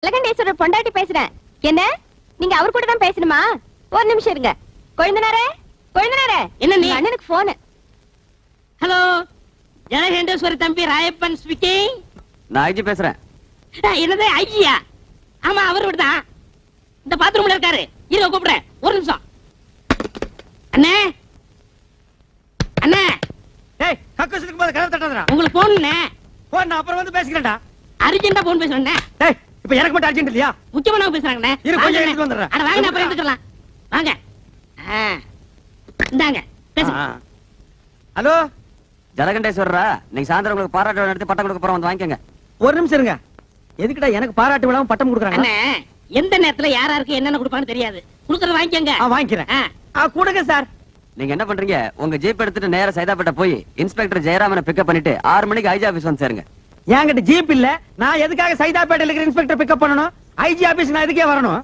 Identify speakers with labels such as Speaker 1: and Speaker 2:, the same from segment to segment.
Speaker 1: ஜலகண்டேஸ்வரர் பொண்டாட்டி பேசுறேன். என்ன நீங்க அவர் கூட தான் பேசணுமா? ஒரு நிமிஷம் இருங்க. கொழுந்தனாரே, கொழுந்தனாரே,
Speaker 2: என்ன நீ?
Speaker 1: அண்ணனுக்கு போன்.
Speaker 2: ஹலோ, ஜலகண்டேஸ்வரி தம்பி ராயப்பன் ஸ்பீக்கிங்.
Speaker 3: நான் ஐஜி பேசுறேன்.
Speaker 2: என்னது ஐஜியா? ஆமா, அவர் தான் இந்த பாத்ரூம்ல இருக்காரு. இருங்க கூப்பிடுறேன், ஒரு நிமிஷம். அண்ணே, அண்ணே,
Speaker 4: ஏய் கக்கசுக்கு போது கதவு தட்டாதடா.
Speaker 2: உங்களுக்கு போன்
Speaker 4: நான் அப்புறம் வந்து பேசிக்கிறேன்டா.
Speaker 2: அர்ஜென்ட்டா போன் பேசுறேன்.
Speaker 4: டேய் இப்போ எனக்கு மட்டும் அர்ஜென்ட் இல்லையா?
Speaker 2: முக்கியமானவங்க பேசுறாங்கண்ணே.
Speaker 4: இரு, கொஞ்சம் எடுத்து வந்துடுறேன்.
Speaker 2: அட வாங்க, அப்புறம் எடுத்துக்கலாம். வாங்க. இந்தாங்க பேசுங்க.
Speaker 4: ஹலோ
Speaker 3: ஜலகண்டேஸ்வரரா, நீங்க சாயந்தரம் உங்களுக்கு பாராட்டு விழா நடத்தி பட்டம் கொடுக்க போறோம், வந்து வாங்கிக்கங்க.
Speaker 4: ஒரு நிமிஷம் இருங்க. எதுக்குடா எனக்கு பாராட்டு விழாவும் பட்டம் கொடுக்குறாங்க?
Speaker 2: அண்ணே, எந்த நேரத்துல யாராருக்கு என்னென்ன கொடுப்பான்னு தெரியாது. கொடுக்கறத வாங்கிக்கங்க.
Speaker 4: வாங்கிக்கிறேன்.
Speaker 2: ஆ.
Speaker 4: கொடுங்க சார்.
Speaker 3: நீங்க என்ன பண்றீங்க? உங்க ஜீப் எடுத்துட்டு நேரா சைதாப்பேட்டை போய் இன்ஸ்பெக்டர் ஜெயராமனை பிக்கப் பண்ணிட்டு 6 மணிக்கு ஐஜி ஆபீஸ் வந்து சேருங்க.
Speaker 4: என்கிட்ட ஜீப் இல்ல. நான் எதுக்காக சைதாப்பேட்டையில இருக்கிற இன்ஸ்பெக்டர் பிக்கப் பண்ணணும்? ஐஜி ஆபீஸ் நான் எதுக்கே வரணும்?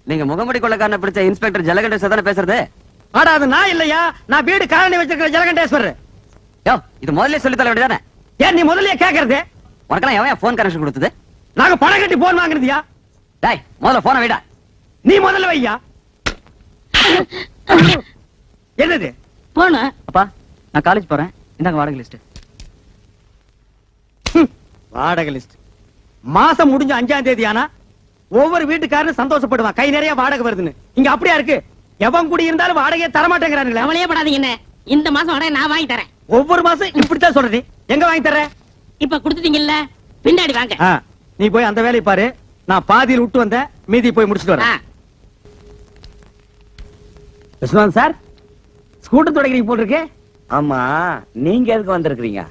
Speaker 3: நீங்க முகமுடி கொள்ளக்காரனை பிடிச்ச இன்ஸ்பெக்டர் ஜலகண்டேஸ்வரர் தானே பேசுறது?
Speaker 4: ஆடா அது நான் இல்லையா? நான் வீடு காலனி வச்சிருக்கிற ஜலகண்டேஸ்வரர்.
Speaker 3: யோ, இது முதல்ல சொல்லி தர வேண்டியதானே?
Speaker 4: ஏன் நீ முதல்லயே கேக்குறது?
Speaker 3: உனக்கெல்லாம் எவன் போன் கனெக்ஷன் கொடுத்தது?
Speaker 4: நாங்க பணம் கட்டி போன் வாங்குறதுயா?
Speaker 3: டேய், முதல்ல போனை வைடா.
Speaker 4: நீ முதல்ல வையா. என்னது
Speaker 2: போன
Speaker 3: அப்பா, நான் காலேஜ் போறேன். இந்தாங்க வாடகை லிஸ்ட்.
Speaker 4: வாடகை லிஸ்ட். மாசம் முடிஞ்ச 5ஆம் தேதி ஆனா ஒவ்வொரு வீட்டுக்காரனும் சந்தோஷப்படுவான், கை நிறைய வாடகை வருதுன்னு. இங்க அப்படியா இருக்கு? எவன் கூடி இருந்தாலும் வாடகையை தர மாட்டேங்கிறானுங்களே.
Speaker 2: அவளையே படாதீங்க. என்ன, இந்த மாசம் வாடகை நான் வாங்கி தரேன்.
Speaker 4: ஒவ்வொரு மாசம் இப்படித்தான் சொல்றது. எங்க வாங்கி தர?
Speaker 2: இப்ப கொடுத்துட்டீங்கல்ல, பின்னாடி வாங்க.
Speaker 4: நீ போய் அந்த வேலையை பாரு. நான் பாதியில் விட்டு வந்தேன், மீதி போய் முடிச்சிட்டு வரேன். விஸ்வநாத் சார், ஸ்கூட்டர் தொடக்கிறீங்க போல் இருக்கு.
Speaker 3: ஆமா, நீங்க எதுக்கு வந்திருக்கீங்க?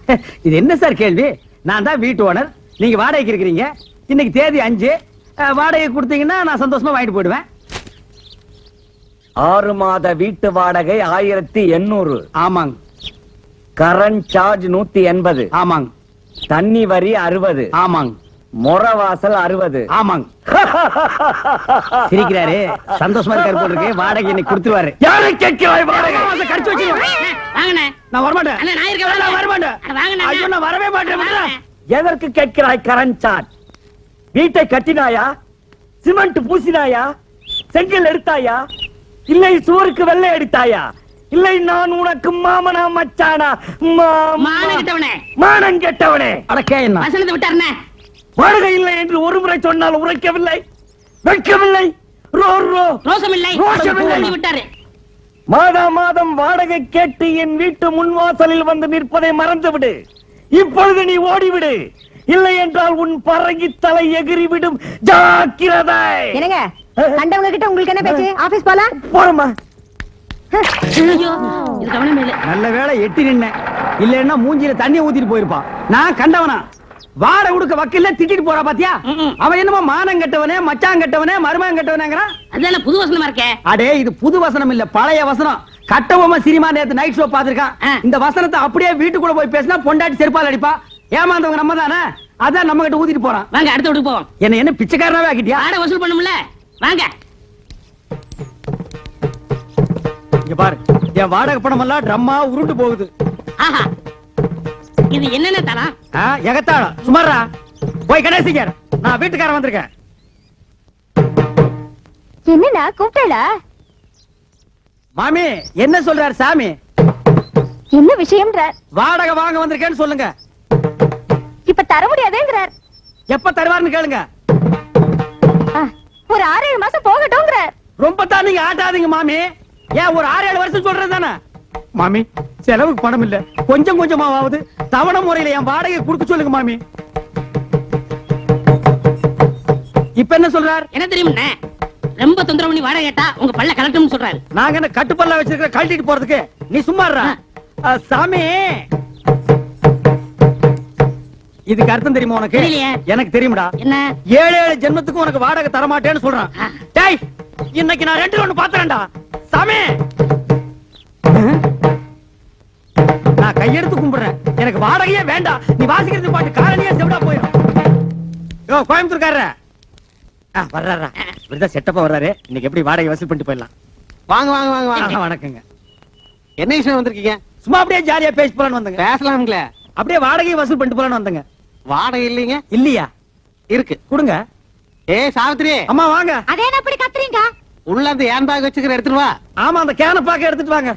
Speaker 4: இது என்ன சார் கேள்வி? நான் தான் வீட்டு ஓனர், நீங்க வாடகைக்கு இருக்கிறீங்க. இன்னைக்கு தேதி 5. வாடகை கொடுத்தீங்கன்னா நான் சந்தோஷமா வாங்கிட்டு போயிடுவேன்.
Speaker 5: 6 மாத வீட்டு வாடகை 1800.
Speaker 4: ஆமாங்க.
Speaker 5: Current charge 180.
Speaker 4: ஆமாங்க.
Speaker 5: தண்ணி வரி 60.
Speaker 4: ஆமாங்க.
Speaker 5: முறவாசல் 60.
Speaker 4: ஆமாங்க. சிரிக்கிறாரு, சந்தோஷமா இருக்காரு போல் இருக்கு. வாடகை இன்னைக்கு கொடுத்துருவாரு.
Speaker 5: யாரை கேட்கிறாய் வாடகை?
Speaker 4: கடிச்சு வச்சு
Speaker 2: வாங்கண்ணே.
Speaker 4: நான் வரமாட்டேன்.
Speaker 2: அண்ணே, நான் இருக்கேன்.
Speaker 4: நான் வரமாட்டேன்.
Speaker 2: அட வாங்கண்ணே.
Speaker 4: ஐயோ, நான் வரவே மாட்டேன். விடுடா.
Speaker 5: எதற்கு கேட்கிறாய் கரண்ட் சார்ஜ்? வீட்டை கட்டினாயா? சிமெண்ட் பூசினாயா? செங்கல் எடுத்தாயா? இல்லை சுவருக்கு வெள்ளை அடித்தாயா? இல்லை நான் உனக்கு மாமனா மச்சானா?
Speaker 2: மானம் கெட்டவனே.
Speaker 5: மானம் கெட்டவனே.
Speaker 4: அடக்கே என்ன
Speaker 2: வசனத்தை விட்டாருண்ணே.
Speaker 5: வாடகை இல்லை என்று ஒரு முறை சொன்னால் உரைக்கவில்லை, வெட்கவில்லை,
Speaker 2: ரோசமில்லை.
Speaker 5: ரோஷமில்லை.
Speaker 2: சொல்லி விட்டாரு.
Speaker 5: மாதா மாதம் வாடகை கேட்டு என் வீட்டு முன்வாசலில் வந்து நிற்பதை மறந்துவிடு. இப்பொழுது நீ ஓடிவிடு, இல்லை என்றால் உன் பறங்கி தலை எகிறிவிடும். ஜாக்கிரதை.
Speaker 1: என்னங்க கண்டவங்க கிட்ட உங்களுக்கு என்ன பேச்சு? ஆபீஸ் போலாம்.
Speaker 5: போறமா.
Speaker 2: ஐயோ, இது கவனமே இல்ல.
Speaker 4: நல்ல வேளை எட்டி நின்ன, இல்லன்னா மூஞ்சில தண்ணி ஊத்திட்டு போயிருப்பான். நான் கண்டவனா? வாட உடுக்க வக்கீல்ல திட்டிட்டு போறா பாத்தியா? அவன் என்னமோ மானம் கெட்டவனே, மச்சான் கெட்டவனே, மருமகன் கெட்டவனேங்கறான்.
Speaker 2: அதெல்லாம் புது வசனமா இருக்கே.
Speaker 4: அடே, இது புது வசனம் இல்ல, பழைய வசனம். கட்டபொம்மை சினிமா நேத்து நைட் ஷோ பாத்துருக்கான். இந்த வசனத்தை அப்படியே வீட்டுக்குள்ள போய் பேசினா பொண்டாட்டி செருப்பால் அடிப்பா. ஏமாந்தவங்க நம்ம தானே, அதான் நம்ம கிட்ட ஊத்திட்டு போறான்.
Speaker 2: வாங்க, அடுத்த வீட்டுக்கு போவோம்.
Speaker 4: என்ன பிச்சைக்காரனாவே ஆக்கிட்டியா?
Speaker 2: வாடகை வசூல் பண்ணும்ல, வாங்க.
Speaker 4: இங்க பாரு, என் வாடகை பணம் எல்லாம் ட்ரம்மா உருண்டு போகுது.
Speaker 2: ஆஹா, இது என்னென்ன தரம்?
Speaker 4: எகத்தாளம். சுமாரா போய் கணேசிக்க, நான் வீட்டுக்காரன் வந்திருக்கேன்.
Speaker 1: என்னடா கூப்பிட்டா?
Speaker 4: மாமி என்ன சொல்றாரு சாமி?
Speaker 1: என்ன விஷயம்ன்றார்?
Speaker 4: வாடகை வாங்க வந்திருக்கேன்னு சொல்லுங்க.
Speaker 1: இப்ப தர முடியாதேங்கிறார்.
Speaker 4: எப்ப தருவாருன்னு கேளுங்க.
Speaker 1: ஒரு 6-7 மாசம் போகட்டும்ங்கிறார்.
Speaker 4: ரொம்ப தான் நீங்க ஆட்டாதீங்க மாமி. ஏன் ஒரு 6-7 வருஷம் சொல்றது தானே மாமி? செலவுக்கு பணம் இல்ல, கொஞ்சம் கொஞ்சமாவது தவணை முறையில என் வாடகை கொடுக்க சொல்லுங்க மாமி. இப்ப என்ன சொல்றார்?
Speaker 2: என்ன தெரியுமா? ரொம்ப தொந்தரவு பண்ணி வாடகை கேட்டா உங்க பல்ல கலட்டும்னு சொல்றாரு.
Speaker 4: நாங்க என்ன கட்டுப்பல்லா வச்சிருக்கிற கழட்டிட்டு போறதுக்கு? நீ சும்மா இருடா. சாமி, இதுக்கு அர்த்தம் தெரியுமா உனக்கு?
Speaker 2: தெரியலையே.
Speaker 4: எனக்கு தெரியும்டா.
Speaker 2: என்ன?
Speaker 4: 7 ஜென்மத்துக்கு உனக்கு வாடகை தர மாட்டேன்னு சொல்றான். டேய், இன்னைக்கு நான் 2 பாத்துறேன்டா. சாமி, நான் கையெடுத்து கும்பிடுறேன், எனக்கு வாடகையே வேண்டாம். நீ வாசிக்கிறது பாட்டு காரணியா செவிடா போயிடும். யோ கோயம்புத்தூர்காரர வர்றாரா? இப்படிதான் செட்டப்பா வர்றாரு. இன்னைக்கு எப்படி வாடகை வசூல் பண்ணிட்டு போயிடலாம்.
Speaker 6: வாங்க வாங்க வாங்க வாங்க.
Speaker 4: வணக்கங்க.
Speaker 6: என்ன விஷயம் வந்திருக்கீங்க?
Speaker 4: சும்மா அப்படியே ஜாலியா பேசி போலான்னு வந்தங்க.
Speaker 6: பேசலாம்ங்களே.
Speaker 4: அப்படியே வாடகை வசூல் பண்ணிட்டு போலான்னு வந்தங்க.
Speaker 6: வாடகை இல்லைங்க.
Speaker 4: இல்லையா?
Speaker 6: இருக்கு,
Speaker 4: கொடுங்க.
Speaker 6: ஏய் சாவித்திரி,
Speaker 4: அம்மா வாங்க.
Speaker 1: அதே அப்படி கத்துறீங்க?
Speaker 6: உள்ள அந்த ஏன் பேக் வச்சுக்கிற எடுத்துட்டு வா.
Speaker 4: ஆமா, அந்த கேன பாக்க எடுத்துட்டு வாங்க.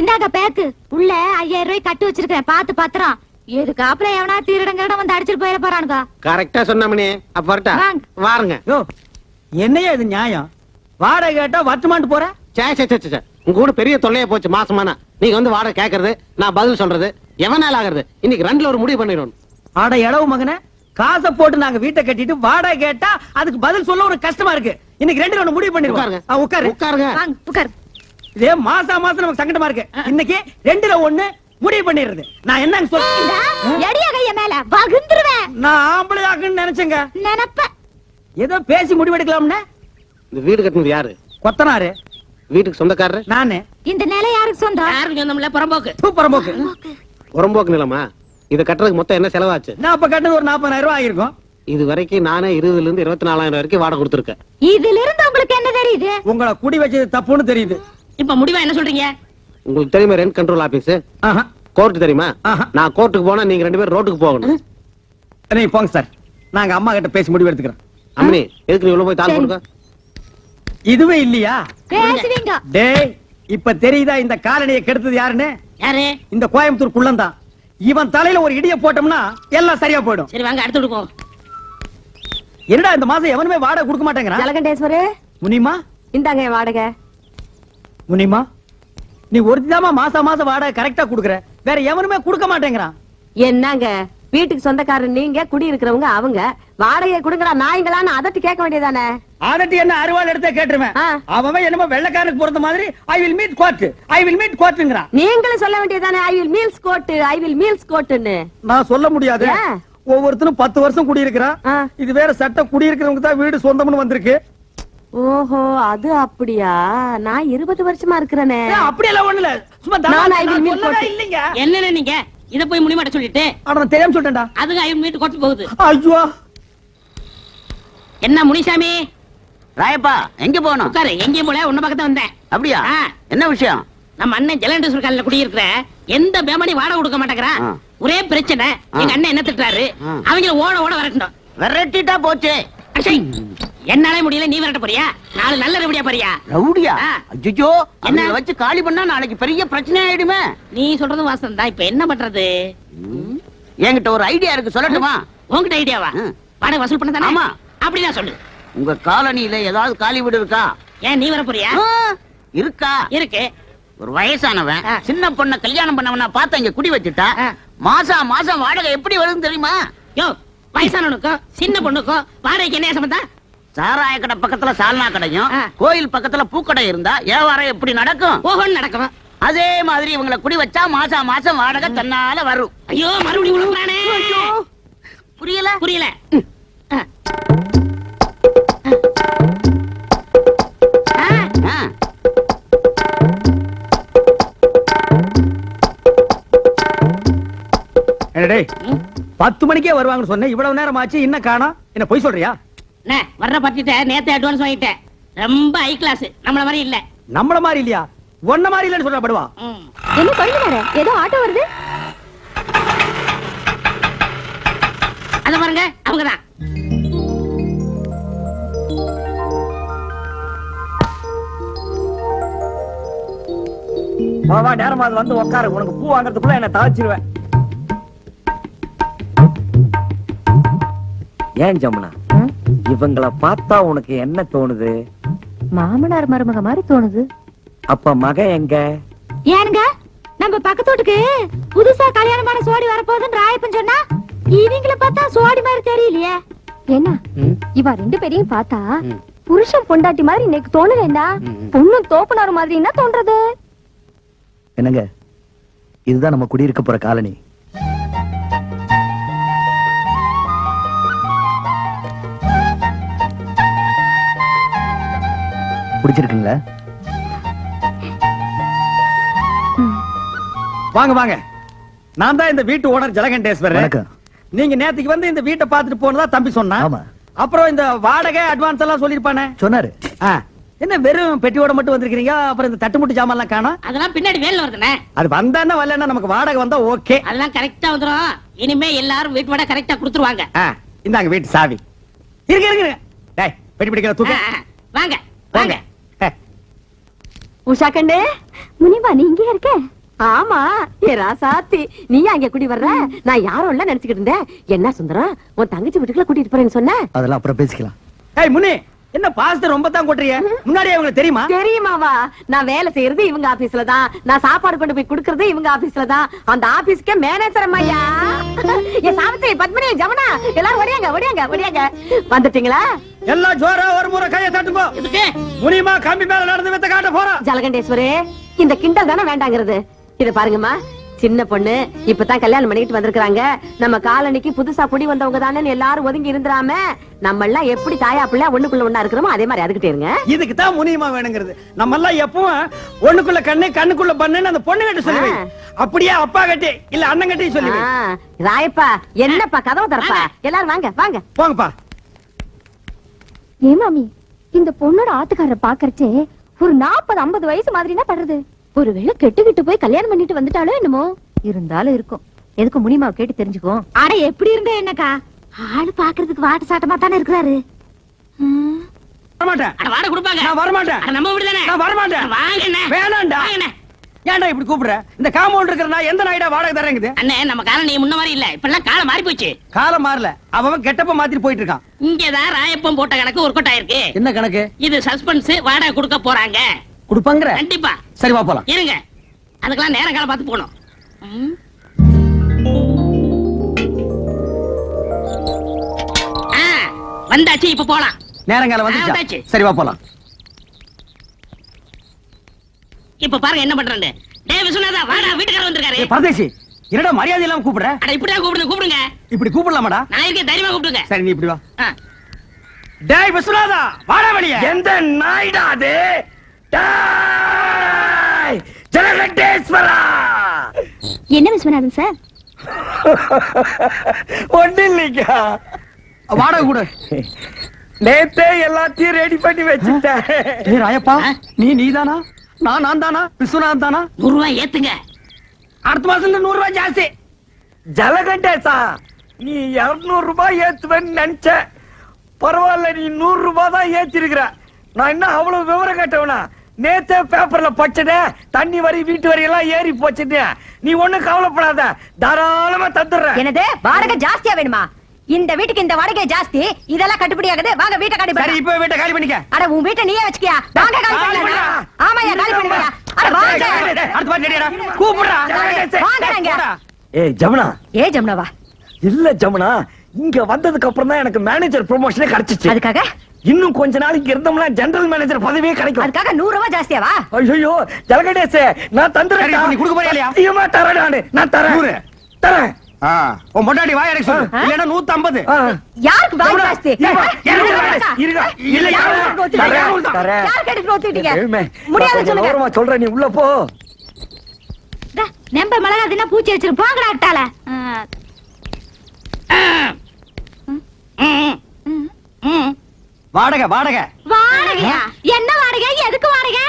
Speaker 1: இந்தாங்க பேக்கு. உள்ள 5000 ரூபாய் கட்டு வச்சிருக்கேன், பாத்து பத்திரம். எதுக்கு அப்புறம் எவனா திருடங்கட வந்து அடிச்சிட்டு போயிட போறானுங்க.
Speaker 6: கரெக்டா சொன்னமணி. அப்ப வரட்டா?
Speaker 1: வாங்க.
Speaker 6: வாருங்க.
Speaker 4: யோ, என்னையா இது நியாயம்? வாடகை கேட்டா வட்டுமான்ட்டு போற?
Speaker 6: சே சே சே சே. உங்க கூட பெரிய தொல்லையா போச்சு மாசமானா. நீங்க வந்து வாடகை கேக்குறது, நான் பதில் சொல்றது எவனால ஆகுறது. இன்னைக்கு ரெண்டுல ஒரு முடிவு பண்ணிடணும்.
Speaker 4: ஆட எடவு மகனே, காசை போட்டு நாங்க வீட்டை கட்டிட்டு வாடகை கேட்டா அதுக்கு பதில் சொல்ல ஒரு கஷ்டமா இருக்கு. இன்னைக்கு ரெண்டுல ஒண்ணு முடிவு பண்ணிருவாங்க.
Speaker 6: உட்காருங்க.
Speaker 4: உட்காரு.
Speaker 6: உட்காருங்க.
Speaker 1: வாங்க உட்கார்.
Speaker 4: இதே மாசம் நமக்கு சங்கடமா இருக்கு. இன்னைக்கு ரெண்டுல ஒண்ணு முடிவு பண்ணிடுறது. நான் என்னன்னு சொல்ல,
Speaker 1: எடிய கைய மேல வகுந்துருவேன்.
Speaker 4: நான் ஆம்பளை ஆக்குன்னு நினைச்சேங்க.
Speaker 1: நினைப்ப
Speaker 4: ஏதோ பேசி முடிவெடுக்கலாம்னு.
Speaker 6: இந்த வீடு கட்டினது யாரு?
Speaker 4: கொத்தனாரு
Speaker 6: வீட்டுக்கு சொந்தக்காரரு
Speaker 4: நானு.
Speaker 1: இந்த நிலை யாருக்கு சொந்தம்?
Speaker 2: யாருக்கு சொந்தமில்ல, புறம்போக்கு.
Speaker 4: புறம்போக்கு.
Speaker 6: புறம்போக்கு நிலமா? இத கட்டுறதுக்கு மொத்தம் என்ன செலவாச்சு?
Speaker 4: நான் அப்ப கட்டது ஒரு 40,000 ரூபாய் ஆயிருக்கும்.
Speaker 6: இது வரைக்கும் நானே 20,000 இருந்து 24,000 வரைக்கும் வாடகை கொடுத்துருக்கேன்.
Speaker 1: இதுல இருந்து உங்களுக்கு என்ன தெரியுது?
Speaker 4: உங்களை குடி வச்சது தப்புன்னு தெரியுது.
Speaker 2: இப்ப முடிவா என்ன சொல்றீங்க?
Speaker 6: உங்களுக்கு தெரியுமா ரெண்ட் கண்ட்ரோல் ஆபீஸ்?
Speaker 4: ஆஹா.
Speaker 6: கோர்ட் தெரியுமா?
Speaker 4: ஆஹா.
Speaker 6: நான் கோர்ட்டுக்கு போனா நீங்க ரெண்டு பேரும் ரோட்டுக்கு போகணும்.
Speaker 4: நீங்க போங்க சார், நாங்க அம்மா கிட்ட பேசி முடிவு எடுத்துக்கிறோம்.
Speaker 6: அம்மனி, எதுக்கு நீ உள்ள போய் தாள்
Speaker 1: சரி.
Speaker 6: கொடுக்க?
Speaker 4: இதுவே இல்லையா?
Speaker 1: பேசுவீங்க.
Speaker 4: டேய், இப்ப தெரியுதா இந்த காலனியை கெடுத்தது யாருன்னு?
Speaker 2: யாரு?
Speaker 4: இந்த கோயம்புத்தூர் குள்ளந்தான். இவன் தலையில ஒரு இடிய போட்டோம்னா எல்லாம் சரியா போயிடும்.
Speaker 2: சரி வாங்க அடுத்து கொடுப்போம்.
Speaker 4: என்னடா இந்த மாசம் எவனுமே வாடகை கொடுக்க மாட்டேங்கிறான்?
Speaker 1: ஜலகண்டேஸ்வரே,
Speaker 4: முனிமா,
Speaker 1: இந்தாங்க என் வாடகை.
Speaker 4: முனிமா, நீ ஒருத்திதாமா மாசம் வாடகை கரெக்டா குடுக்குற. வேற எவனுமே கொடுக்க மாட்டேங்கிறான்.
Speaker 7: என்னங்க வீட்டுக்கு சொந்தக்காரர் நீங்க, குடி இருக்கிறவங்க அவங்க. வாடகை கொடுங்கடா நாய்ங்களான்னு அதட்டி கேட்க வேண்டியதானே?
Speaker 4: அதட்டி என்ன அருவாள் எடுத்தே கேட்டுருவேன்.
Speaker 7: ஆ.
Speaker 4: அவன் என்னமோ வெள்ளக்காரனுக்கு பொறுத்த மாதிரி ஐ வில் மீட் கோர்ட்டுங்கிறான்.
Speaker 7: நீங்களும் சொல்ல வேண்டியதானே ஐ வில் மீல்ஸ் கோட்டுன்னு.
Speaker 4: நான் சொல்ல முடியாது.
Speaker 7: ஏன்?
Speaker 4: ஒவ்வொருத்தரும் 10 வருஷம் குடியிருக்கிறான்.
Speaker 7: ஆ.
Speaker 4: இது வேற சட்டம், குடியிருக்கிறவங்க தான் வீடு சொந்தம்னு வந்திருக்கு.
Speaker 7: ஓஹோ, அது அப்படியா? நான் 20 வருஷமா இருக்கிறேனே.
Speaker 4: அப்படியெல்லாம் ஒண்ணு இல்ல, சும்மா
Speaker 7: நான்
Speaker 4: தமாஷா,
Speaker 7: I will
Speaker 4: நான்
Speaker 7: meet
Speaker 4: சொல்லவே
Speaker 7: court.
Speaker 4: இல்லைங்க.
Speaker 2: என்னன்னு நீங்க இத போய் முடிமாட்ட சொல்லிட்டு
Speaker 4: அட, நான் தெரியாம சொல்லிட்டேன்டா.
Speaker 2: அதுக்கு ஐயன் வீட்டு கொட்டு போகுது.
Speaker 4: ஐயோ,
Speaker 2: என்ன முனிசாமி?
Speaker 3: ராயப்பா, எங்க போகணும்?
Speaker 2: உட்காரு. எங்கேயும் போல உன்ன பக்கத்துல வந்தேன்.
Speaker 3: அப்படியா?
Speaker 2: ஆ.
Speaker 3: என்ன விஷயம்?
Speaker 2: நம்ம அண்ணன் ஜலண்டேஸ்வர் காலையில குடியிருக்கிற எந்த பேமணி வாடகை கொடுக்க மாட்டேங்கிறான்.
Speaker 3: ஆ.
Speaker 2: ஒரே பிரச்சனை. எங்க அண்ணன் என்ன திட்டுறாரு,
Speaker 3: ஆ.
Speaker 2: அவங்கள ஓட ஓட வரட்டணும்.
Speaker 3: விரட்டிட்டா போச்சு.
Speaker 2: அச்சை, என்னாலே முடியல, நீ விரட்ட போறியா? நாலு நல்ல ரெவடியா போறியா?
Speaker 3: ரவுடியா?
Speaker 2: ஆ.
Speaker 3: அய்யோ,
Speaker 2: என்ன?
Speaker 3: என்ன வச்சு காலி பண்ணா நாளைக்கு பெரிய பிரச்சனை ஆயிடுமே.
Speaker 2: நீ சொல்றதும் வாசம் தான். இப்ப என்ன பண்றது?
Speaker 3: என்கிட்ட ஒரு ஐடியா இருக்கு, சொல்லட்டுமா?
Speaker 2: உன்கிட்ட ஐடியாவா?
Speaker 3: ம்.
Speaker 2: வாடகை வசூல் பண்ண தானே?
Speaker 3: ஆமா.
Speaker 2: அப்படிதான் சொல்லு.
Speaker 3: உங்க காலனியில ஏதாவது காலி வீடு இருக்கா?
Speaker 2: ஏன் நீ வர போறியா?
Speaker 3: ஆ, இருக்கா?
Speaker 2: இருக்கு.
Speaker 3: ஒரு வயசானவன்
Speaker 2: ஆ.
Speaker 3: சின்ன பொண்ண கல்யாணம் பண்ணவனா பார்த்து இங்க குடி வச்சுட்டா
Speaker 2: ஆ.
Speaker 3: மாசம் வாடகை எப்படி வருதுன்னு தெரியுமா?
Speaker 2: யோ, வயசானவனுக்கும் சின்ன பொண்ணுக்கும் வாடகைக்கு என்ன சம்பந்தம்?
Speaker 3: சாராய கடை பக்கத்துல சால்னா கடையும்
Speaker 2: ஆ.
Speaker 3: கோயில் பக்கத்துல பூக்கடை இருந்தா வியாபாரம் எப்படி நடக்கும்?
Speaker 2: ஓஹோன்னு நடக்கும்.
Speaker 3: அதே மாதிரி இவங்களை குடி வச்சா மாசம் வாடகை தன்னால வரும்.
Speaker 2: ஐயோ, மறுபடியும் விழுங்குறானே.
Speaker 3: புரியல?
Speaker 2: புரியல. ஆ. ஆ.
Speaker 3: ஆ.
Speaker 4: என்ன டேய், 10 மணிக்கே வருவாங்கன்னு சொன்னேன். இவ்வளவு நேரம் ஆச்சு, இன்னும் காணோம். என்ன பொய் சொல்றியா?
Speaker 2: அண்ணே, வர்ற பார்ட்டிட்ட நேத்து அட்வான்ஸ் வாங்கிட்டேன். ரொம்ப ஹை கிளாஸ். நம்மள மாதிரி இல்ல.
Speaker 4: நம்மள மாதிரி இல்லையா? ஒன்ன மாதிரி இல்லன்னு சொல்ற படுவா.
Speaker 2: ம்.
Speaker 1: என்ன கொழுந்தனாரே, ஏதோ ஆட்டோ வருது.
Speaker 2: அத பாருங்க, அவங்கதான்.
Speaker 4: வா நேரமா வந்து உட்காரு. உனக்கு பூ வாங்குறதுக்குள்ள என்ன தாச்சிருவேன். ஏன் ஜமுனா, இவங்கள பார்த்தா உனக்கு என்ன தோணுது?
Speaker 1: மாமனார் மருமக மாதிரி தோணுது.
Speaker 4: அப்ப மகன் எங்க?
Speaker 1: ஏனுங்க, நம்ம பக்கத்து வீட்டுக்கு புதுசா கல்யாணமான சோடி வரப்போகுதுன்னு ராயப்பன் சொன்னா, இவங்கள பார்த்தா சோடி மாதிரி தெரியலையே. என்ன இவ 2 பேரையும் பார்த்தா புருஷன் பொண்டாட்டி மாதிரி இன்னைக்கு தோணுறேன்டா. பொண்ணும் தோப்புனாரு மாதிரி என்ன தோன்றது?
Speaker 4: என்னங்க, இதுதான் நம்ம குடியிருக்க போற காலனி. பிடிச்சிருக்குங்களா? வாங்க வாங்க, நான் தான் இந்த வீட்டு ஓனர் ஜலகண்டேஸ்வரர். நீங்க நேத்துக்கு வந்து இந்த வீட்டை பார்த்துட்டு போனதா தம்பி சொன்னா. அப்புறம் இந்த வாடகை அட்வான்ஸ் எல்லாம் சொல்லிருப்பானே சொன்னாரு. என்ன வெறும் பெட்டியோட மட்டும் வந்திருக்கீங்க? அப்புறம் இந்த தட்டுமுட்டு ஜாமான் எல்லாம் காணோம்.
Speaker 2: அதெல்லாம் பின்னாடி வேலை வருதுண்ணே.
Speaker 4: அது வந்தானே வரலன்னா நமக்கு வாடகை வந்தா ஓகே.
Speaker 2: அதெல்லாம் கரெக்டா வந்துரும். இனிமே எல்லாரும் வீட்டு வாடகை கரெக்டா கொடுத்துருவாங்க.
Speaker 4: இந்தாங்க வீட்டு சாவி. இருங்க டேய் பெட்டி பிடிக்கிற தூக்கு
Speaker 2: வாங்க
Speaker 4: வாங்க
Speaker 2: வாங்க
Speaker 7: உஷா கண்ணு
Speaker 1: முனிமா நீ இங்கே இருக்க
Speaker 7: ஆமா ஏ ராசாத்தி நீயா இங்க குடி வர்ற நான் யாரும் இல்ல நினைச்சுக்கிட்டு இருந்தேன். என்ன சுந்தரம் உன் தங்கச்சி வீட்டுக்குள்ள கூட்டிட்டு போறேன்னு சொன்ன?
Speaker 3: அதெல்லாம் அப்புறம் பேசிக்கலாம்.
Speaker 4: ஏய் முனி என்ன பாஸ்த ரொம்ப தான் கொட்டுறிய? முன்னாடியே உங்களுக்கு தெரியுமா?
Speaker 7: தெரியுமாவா? நான் வேலை செய்யறது இவங்க ஆபீஸ்ல தான், நான் சாப்பாடு கொண்டு போய் குடுக்கறது இவங்க ஆபீஸ்ல தான். அந்த ஆபீஸ்க்கே மேனேஜர் அம்மையா. ஏ சாவித்ரி, பத்மினி, ஜமுனா எல்லாரும் ஓடியாங்க வந்துட்டீங்களா?
Speaker 4: எல்லாம் ஜோரா ஒரு முறை கையை தட்டுங்கோ.
Speaker 2: எதுக்கு?
Speaker 4: முனிமா கம்பி மேல நடந்து வித்த காட்ட போறோம்.
Speaker 7: ஜலகண்டேஸ்வரே, இந்த கிண்டல் தானே வேண்டாங்கிறது. இத பாருங்கம்மா, சின்ன பொண்ணு இப்பதான் கல்யாணம் பண்ணிட்டு வந்திருக்காங்க. நம்ம காலனிக்கு புதுசா குடி வந்தவங்க தானே எல்லாரும் ஒதுங்கி இருந்துராம நம்ம எல்லாம் எப்படி தாயா பிள்ளை ஒண்ணுக்குள்ள ஒண்ணா இருக்கிறோமோ அதே மாதிரி அதுக்கிட்டே இருங்க.
Speaker 4: இதுக்கு தான் முனிமா வேணுங்கிறது. நம்ம எல்லாம் எப்பவும் ஒண்ணுக்குள்ள கண்ணு கண்ணுக்குள்ள பண்ணுன்னு அந்த பொண்ணு கிட்ட சொல்லுவே. அப்படியே அப்பா கட்டி இல்ல அண்ணன் கட்டி சொல்லுவே.
Speaker 7: ராயப்பா, என்னப்பா கதவு தரப்பா, எல்லாரும் வாங்க வாங்க
Speaker 4: போங்கப்பா.
Speaker 1: ஏ மாமி, இந்த பொண்ணோட ஆத்துக்காரரை பாக்கறச்சே ஒரு 40-50 வயசு மாதிரினா படுறது. ஒருவேளை கெட்டுக்கிட்டு போய் கல்யாணம் பண்ணிட்டு வந்துட்டாலும் என்னமோ. இருந்தாலும் இருக்கும். எதுக்கு முனிமாவை கேட்டு தெரிஞ்சுக்கோ. அட எப்படி இருந்த என்னக்கா, ஆளு பாக்குறதுக்கு வாட்டு சாட்டமா தானே இருக்கிறாரு.
Speaker 4: வரமாட்டேன்.
Speaker 2: அட வாடகை கொடுப்பாங்க.
Speaker 4: நான் வரமாட்டேன்.
Speaker 2: அட நம்ம வீடு தானே.
Speaker 4: நான் வரமாட்டேன்.
Speaker 2: வாங்க அண்ணே.
Speaker 4: வேணாம்டா.
Speaker 2: வாங்க அண்ணே.
Speaker 4: ஏன்டா இப்படி கூப்பிடுற? இந்த காம்பவுண்ட் இருக்கிற நான் எந்த நாயிடா வாடகை தரேங்குது?
Speaker 2: அண்ணே, நம்ம காலம் நீ முன்ன மாதிரி இல்ல. இப்பெல்லாம் காலம் மாறி போச்சு.
Speaker 4: காலம் மாறல. அவன் கெட்டப்ப மாத்திட்டு போயிட்டு இருக்கான்.
Speaker 2: இங்கதான் ராயப்பம் போட்ட கணக்கு ஒர்க் அவுட் ஆயிருக்கு.
Speaker 4: என்ன கணக்கு?
Speaker 2: இது சஸ்பென்ஸ், வாடகை கொடுக்க போறாங்க.
Speaker 4: கொடுப்பாங்கற?
Speaker 2: கண்டிப்பா.
Speaker 4: சரி வா போலாம்.
Speaker 2: இருங்க, அதுக்கெல்லாம் நேரம் காலம் பார்த்து போகணும். வந்தாச்சு, இப்ப போலாம்.
Speaker 4: நேரங்காலம் வந்துச்சா?
Speaker 2: வந்தாச்சு.
Speaker 4: சரி வா போலாம்.
Speaker 2: இப்ப பாருங்க என்ன பண்றேன்னு. டேய் விஸ்வநாதா, வாடா, வீட்டுக்காரர் வந்திருக்காரு.
Speaker 4: ஏய் பரதேசி, என்னடா மரியாதை இல்லாம கூப்பிடுற?
Speaker 2: அட இப்படியா கூப்பிடுங்க.
Speaker 4: இப்படி கூப்பிடலாமாடா?
Speaker 2: நான் இருக்கே, தைரியமா கூப்பிடுங்க.
Speaker 4: சரி நீ இப்படி வா.
Speaker 2: ஆ.
Speaker 4: டேய் விஸ்வநாதா, வாடா வெளிய.
Speaker 5: எந்த நாய்டா அது? டேய் ஜலகண்டேஸ்வரா!
Speaker 1: என்ன விஸ்வநாதன் சார்?
Speaker 5: ஒண்ணு இல்லைங்க.
Speaker 4: வாடகை கொடு.
Speaker 5: நேத்தே எல்லாத்தையும் ரெடி பண்ணி வச்சுட்டேன்.
Speaker 4: ஏய் ராயப்பா, நீதானா? நான் தானா? விஸ்வநாதன் தானா?
Speaker 2: 100 ரூபாய் ஏத்துங்க.
Speaker 4: அடுத்த மாசம் 100 ரூபாய் ஜாஸ்தி.
Speaker 5: ஜலகண்டேசா, நீ 200 ரூபாய் ஏத்துவேன்னு நினைச்ச. பரவாயில்ல, நீ 100 ரூபாய் தான் ஏத்திருக்கிற. நான் என்ன அவ்வளவு விவரம் கேட்டவனா? நேத்தே பேப்பர்ல படிச்சதே, தண்ணி வரி வீட்டு வரி எல்லாம் ஏறி போச்சுட்டு. நீ ஒண்ணும் கவலைப்படாத, தாராளமா தந்துடுறேன்.
Speaker 1: என்னது, வாடகை ஜாஸ்தியா வேணுமா? இந்த வீட்டுக்கு இந்த வாடகை ஜாஸ்தி. இதெல்லாம் கட்டுப்படி ஆகுது. வாங்க வீட்டை காலி
Speaker 4: சரி
Speaker 1: பண்ணு.
Speaker 4: இப்ப வீட்டை காலி பண்ணிக்க.
Speaker 1: அட உன் வீட்டை நீயே வச்சுக்கியா? வாங்க காலி பண்ணு. ஆமாயா, காலி பண்ணுங்க. அட வாங்க.
Speaker 4: அடுத்த வாட்டி ரெடியாடா. கூப்பிடுறா.
Speaker 1: வாங்கறாங்க.
Speaker 5: ஏய் ஜமுனா.
Speaker 1: ஏ ஜமுனாவா?
Speaker 5: இல்ல ஜமுனா, இங்க வந்ததுக்கு அப்புறம் தான் எனக்கு மேனேஜர் ப்ரமோஷனே கிடைச்சிச்சு.
Speaker 1: அதுக்காக
Speaker 5: இன்னும் கொஞ்ச நாளைக்கு இருந்தோம்னா ஜெனரல் மேனேஜர் பதவியே கிடைக்கும்.
Speaker 1: அதுக்காக 100 ரூபாய் ஜாஸ்தியாவா?
Speaker 5: ஐயோ ஜலகண்டேசே, நான் தந்துறேன்.
Speaker 4: சரி, நீ கொடுக்க போறியா இல்லையா?
Speaker 5: சத்தியமா தரேன் நானு. நான் தரேன்.
Speaker 4: 100.
Speaker 5: தரேன்.
Speaker 4: உன் பொண்டாட்டி வாய் அடைக்க சொல்லு. இல்லைன்னா 150.
Speaker 1: யாருக்கு வாய் ஜாஸ்தி?
Speaker 4: இருடா. இல்ல
Speaker 1: யார் கேட்டு ஒத்துக்கிட்டீங்க?
Speaker 5: எழுமே.
Speaker 1: முடியாது
Speaker 5: நான்
Speaker 1: சொல்லுங்க.
Speaker 5: ஓரமா சொல்றேன், நீ உள்ள போ.
Speaker 1: நம்ப மிளகா தின்னா பூச்சி வச்சிரு. போங்கடா அட்டால.
Speaker 4: வாடகை வாடகை.
Speaker 1: வாடகையா? என்ன வாடகை? எதுக்கு வாடகை?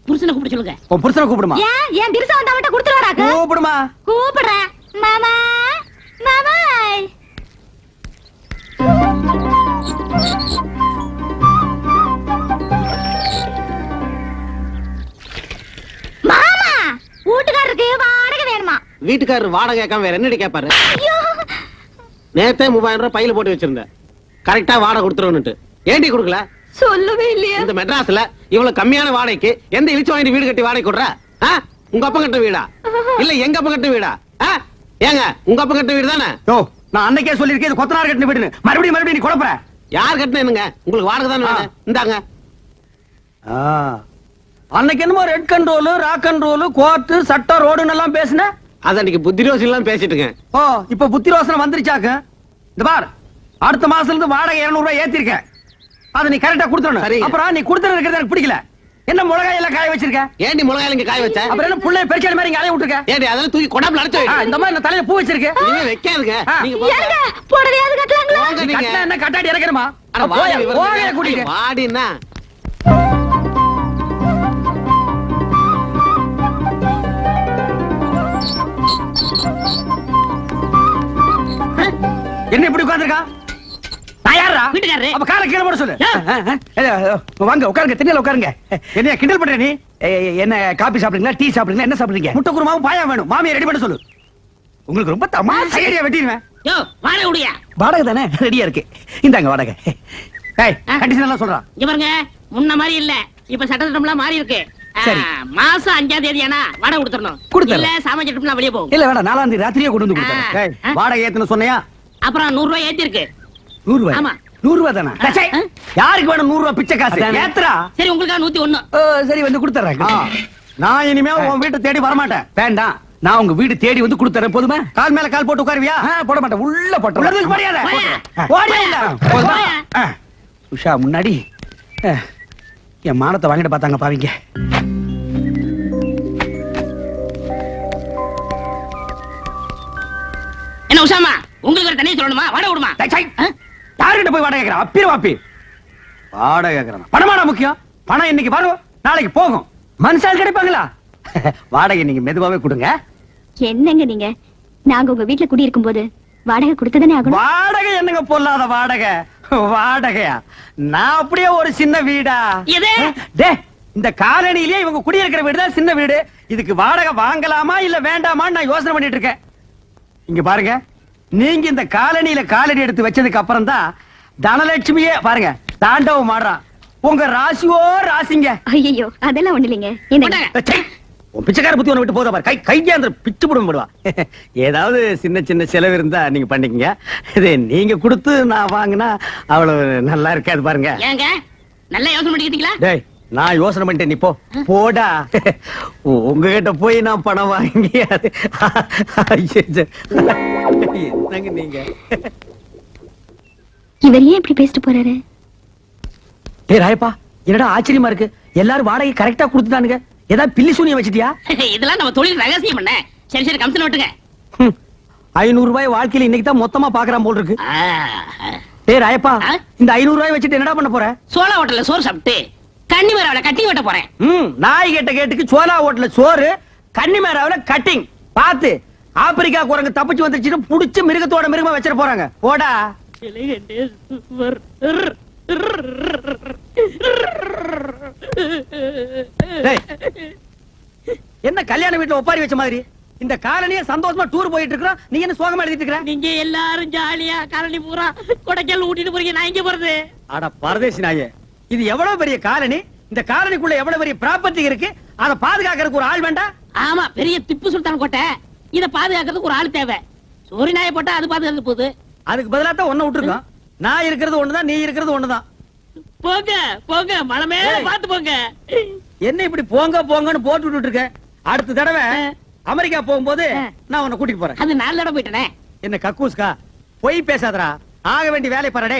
Speaker 2: புருஷனை கூப்பிட சொல்லுங்க.
Speaker 4: உன் புருஷனை கூப்பிடுமா?
Speaker 1: ஏன் என் திருச வந்தா மட்டும் கொடுத்துருவாராக்கு?
Speaker 4: கூப்பிடுமா?
Speaker 1: கூப்பிடுறேன். மாமா மாமா. மாமா, வீட்டுக்காரருக்கு வாடகை வேணுமா?
Speaker 6: வீட்டுக்காரர் வாடகை கேட்காம வேற என்னடி கேட்பாரு?
Speaker 1: ஐயோ,
Speaker 6: நேத்தே 3000 ரூபாய் பையில போட்டு வச்சிருந்தேன். கரெக்டா வாடகை கொடுத்துருவனுட்டு. ஏண்டி கொடுக்கல?
Speaker 1: சொல்லவே இல்லையா?
Speaker 6: இந்த மெட்ராஸ்ல இவ்வளவு கம்மியான வாடகைக்கு எந்த இழிச்சு வாங்கி வீடு கட்டி வாடகை கொடுற? உங்க அப்பா கட்ட வீடா இல்ல எங்க அப்பா கட்ட வீடா? ஏங்க உங்க அப்பா கட்ட வீடு தானே?
Speaker 4: யோ, நான் அன்னைக்கே சொல்லிருக்கேன், இது கொத்தனார் கட்டின வீடுன்னு. மறுபடியும் நீ குழப்பற.
Speaker 6: யார் கட்டினேனுங்க? உங்களுக்கு வாடகை தானே வேணும். இந்தாங்க.
Speaker 4: அன்னைக்கு என்னமோ red control, rock control, court, சட்டம், ரோடுன்னு எல்லாம் பேசுன.
Speaker 6: அது அன்னைக்கு புத்தி ரோசி எல்லாம் பேசிட்டுங்க.
Speaker 4: ஓ, இப்ப புத்தி ரோசனை வந்துருச்சாக்கு. இந்த பார், அடுத்த மாசத்துல இருந்து வாடகை 200 ரூபாய் ஏத்திருக்க. அதை நீ கரெக்டா கொடுத்துடணும்.
Speaker 6: சரிங்க.
Speaker 4: அப்புறம் நீ கொடுத்துறது இருக்கிறது எனக்கு பிடிக்கல. என்ன மிளகாய் எல்லாம் காய வச்சிருக்க?
Speaker 6: ஏண்டி மிளகாய் இங்க காய வச்ச?
Speaker 4: அப்புறம் என்ன புள்ளைய பெருச்சாடி மாதிரி இங்க அலைய விட்டுருக்க?
Speaker 6: ஏண்டி அதெல்லாம் தூக்கி கொடாப்ல அடைச்சு வை.
Speaker 4: இந்த மாதிரி இந்த தலையில பூ வச்சிருக்கு.
Speaker 6: இனிமே வைக்காதுங்க. நீங்க
Speaker 1: ஏங்க புடவையாவது கட்டலாங்களா?
Speaker 6: போங்க நீங்க.
Speaker 4: கட்டினா என்ன கட்டாடி இறக்கணுமா?
Speaker 6: அட வாடி
Speaker 4: போய கூட்டிட்டு.
Speaker 6: வாடினா
Speaker 4: என்ன இப்படி உட்கார்ந்திருக்கா? நான் யார யாரா
Speaker 2: வீட்டுக்காரரு.
Speaker 4: அப்ப காலை கீழே போட சொல்லு
Speaker 2: யா.
Speaker 4: வாங்க உட்காருங்க திண்ணையில உட்காருங்க என்ன கிண்டல் பண்ற நீ என்ன காபி சாப்பிடுறீங்களா டீ சாப்பிடுறீங்களா என்ன சாப்பிடுறீங்க முட்டை குருமாவும் பாயா வேணும் மாமியை ரெடி பண்ண சொல்லு உங்களுக்கு ரொம்ப தமாஷா ஐடியா வெட்டிடுவேன்
Speaker 2: யோ வாடகை விடியா
Speaker 4: வாடகை தானே ரெடியா இருக்கு இந்தாங்க வாடகை ஏய் கண்டிஷன் எல்லாம் சொல்றான்
Speaker 2: இங்க பாருங்க முன்ன மாதிரி இல்ல இப்ப சட்டத்திட்டம்லாம் மாறி இருக்கு
Speaker 4: சரி.
Speaker 2: மாசம் 5ஆம் தேதி ஆனா வாடகை கொடுத்துடணும்
Speaker 4: கொடுத்துறேன்.
Speaker 2: இல்ல சாமான் சட்டம்லாம் வெளியே போகும்
Speaker 4: இல்ல வேணாம் 4ஆம் தேதி ராத்திரியே கொண்டு வந்து கொடுத்தேன்
Speaker 2: ஆ.
Speaker 4: ஏய், வாடகை ஏத்துன சொன்னையா
Speaker 2: அப்புறம் 100 ரூபாய் ஏத்தி இருக்கு
Speaker 4: 100 ரூபாய்
Speaker 2: ஆமா.
Speaker 4: 100 ரூபாய் தானே
Speaker 2: ஆ.
Speaker 4: சே, யாருக்கு வேணும் 100 ரூபாய் பிச்சை காசு
Speaker 3: அதானே.
Speaker 4: ஏத்துறா
Speaker 2: சரி உங்களுக்காக 101
Speaker 4: சரி வந்து கொடுத்துறேன் நான் இனிமே உன் வீட்டை தேடி வர மாட்டேன் வேண்டாம் நான் உங்க வீடு தேடி வந்து கொடுத்துறேன் போதுமா கால் மேல கால் போட்டு உட்காருவியா போட மாட்டேன் உள்ள போட்டு உள்ள போடியாத
Speaker 2: போயா.
Speaker 4: ஓடியா இல்ல போதுமா?
Speaker 2: போயா.
Speaker 4: உஷா முன்னாடி என் மானத்தை வாங்கிட்டு பார்த்தாங்க பாவிங்க
Speaker 2: என்ன உஷாமா உங்களுக்கு ஒரு தனியா சொல்லணுமா வாடகை விடுமா
Speaker 4: டேய், டேய். யாருகிட்ட போய் வாடகை கேட்கறான் அப்பிர வாப்பி வாடகை கேட்கறான் பணமாடா முக்கியம் பணம் இன்னைக்கு வரும் நாளைக்கு போகும் மனுஷால் கிடைப்பாங்களா வாடகை நீங்க மெதுவாவே கொடுங்க
Speaker 1: என்னங்க நீங்க நாங்க உங்க வீட்டுல குடி இருக்கும் போது வாடகை கொடுத்ததானே ஆகணும்
Speaker 4: வாடகை என்னங்க பொல்லாத வாடகை வாடகையா நான் அப்படியே ஒரு சின்ன வீடா
Speaker 2: எது?
Speaker 4: டே இந்த காலனிலேயே இவங்க குடியிருக்கிற வீடு தான் சின்ன வீடு இதுக்கு வாடகை வாங்கலாமா இல்ல வேண்டாமான்னு நான் யோசனை பண்ணிட்டு இருக்கேன் இங்க பாருங்க நீங்க இந்த காலனியில காலடி எடுத்து வச்சதுக்கு அப்புறம் தான் தனலட்சுமியே பாருங்க தாண்டவம் ஆடுறான் உங்க ராசியோ ராசிங்க
Speaker 1: ஐயோ அதெல்லாம் ஒண்ணு இல்லைங்க இந்த
Speaker 2: போட்டாங்க.
Speaker 4: ச்சை, உன் பிச்சைக்கார புத்தி ஒண்ணு விட்டு போதா பாரு கையா அந்த பிச்சு புடம் போடுவா ஏதாவது சின்ன சின்ன செலவு இருந்தா நீங்க பண்ணிக்கங்க இது நீங்க கொடுத்து நான் வாங்கினா அவ்வளவு நல்லா இருக்காது பாருங்க
Speaker 2: ஏங்க நல்லா யோசனை பண்ணிக்கிட்டீங்களா
Speaker 4: டேய் நான் யோசனை பண்ணிட்டேன் நீ போ போடா உங்ககிட்ட போய் நான் பணம் வாங்கி அது ஐயோ, என்னங்க நீங்க
Speaker 1: இவர் ஏன் இப்படி பேசிட்டு போறாரு
Speaker 4: டேய் ராயப்பா என்னடா ஆச்சரியமா இருக்கு எல்லாரும் வாடகை கரெக்டா கொடுத்துட்டானுங்க ஏதாவது பில்லி சூனியம் வச்சிட்டியா
Speaker 2: இதெல்லாம் நம்ம தொழில் ரகசியம் பண்ண சரி சரி கம்சன் விட்டுங்க
Speaker 4: 500 ரூபாய் வாழ்க்கையில இன்னைக்கு தான் மொத்தமா பாக்குறான் போல் இருக்கு
Speaker 2: ஆ,
Speaker 4: டேய் ராயப்பா
Speaker 2: ஆ?
Speaker 4: இந்த 500 ரூபாய் வச்சுட்டு என்னடா பண்ண போற
Speaker 2: சோள ஹோட்டல்ல சோறு சாப்பிட்டு கண்ணி மரவளை கட்டி வெட்ட போறேன்
Speaker 4: நாய் கேட்ட கேட்டுக்கு சோலா ஓட்டல சோறு கன்னிமேராவில கட்டிங் பாத்து ஆப்பிரிக்கா குரங்கு தப்பிச்சு வந்துருச்சுன்னு புடிச்சு மிருகத்தோட மிருகமா வச்சிட போறாங்க போடா டேய், என்ன கல்யாண வீட்டுல ஒப்பாரி வச்ச மாதிரி இந்த காலனியே சந்தோஷமா டூர் போயிட்டு இருக்கிறோம் நீ என்ன சோகமா எழுதிட்டு இருக்கிற
Speaker 2: நீங்க எல்லாரும் ஜாலியா காலனி பூரா கொடைக்கால் ஊட்டிட்டு போறீங்க நான் இங்க போறது
Speaker 4: அட பரதேசி நாயே இது எவ்வளவு பெரிய காலனி இந்த காலனிக்குள்ள எவ்வளவு பெரிய ப்ராப்பர்ட்டி இருக்கு அதை பாதுகாக்கிறதுக்கு ஒரு ஆள் வேண்டாம்
Speaker 2: ஆமா பெரிய திப்பு சுல்தான் கோட்டை இத பாதுகாக்கிறதுக்கு ஒரு ஆள் தேவை சோரி நாயை போட்டா அது பாதுகாக்க போகுது
Speaker 4: அதுக்கு பதிலா தான் ஒண்ணு விட்டுருக்கோம் நான் இருக்கிறது ஒண்ணுதான் நீ இருக்கிறது ஒண்ணுதான்
Speaker 2: போங்க போங்க மலை மேல
Speaker 4: ஏய்.
Speaker 2: பாத்து போங்க
Speaker 4: என்ன இப்படி போங்க போங்கன்னு போட்டு விட்டுட்டு இருக்க அடுத்த தடவை அமெரிக்கா போகும்போது
Speaker 2: ஆ.
Speaker 4: நான் உன்னை கூட்டிட்டு போறேன்
Speaker 2: அது 4 தடவை போயிட்டனே
Speaker 4: என்ன கக்கூஸ்கா பொய் பேசாதடா ஆக வேண்டிய வேலை பாருடே